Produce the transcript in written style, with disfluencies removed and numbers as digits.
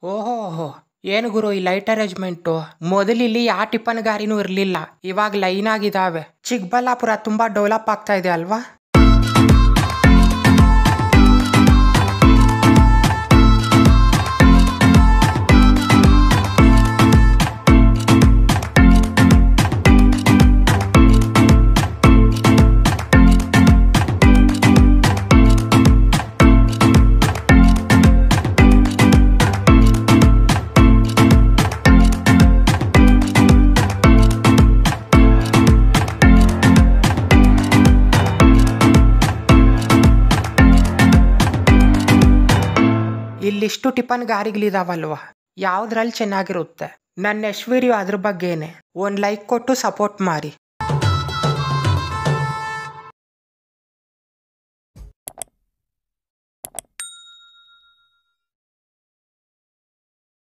ಓಹೋ, ಏನು ಗುರು ಈ ಲೈಟ್ ಅರೇಂಜ್ಮೆಂಟು? ಮೊದಲಿಲ್ಲಿ ಯಾವ ಟಿಪ್ಪನ್ ಗಾರಿನೂ ಇರಲಿಲ್ಲ, ಇವಾಗ ಲೈನ್ ಆಗಿದಾವೆ. ಚಿಕ್ಕಬಳ್ಳಾಪುರ ತುಂಬಾ ಡೆವಲಪ್ ಆಗ್ತಾ ಇದೆ ಅಲ್ವಾ? ಇಲ್ಲಿಷ್ಟು ಟಿಪ್ಪನ್ ಗಾರಿಗಳಿದಾವಲ್ವಾ, ಯಾವ್ದ್ರಲ್ಲಿ ಚೆನ್ನಾಗಿರುತ್ತೆ? ನನ್ನ ನೆಕ್ಸ್ಟ್ ವಿಡಿಯೋ ಅದ್ರ ಬಗ್ಗೆನೆ. ಒಂದು ಲೈಕ್ ಕೊಟ್ಟು ಸಪೋರ್ಟ್ ಮಾಡಿ.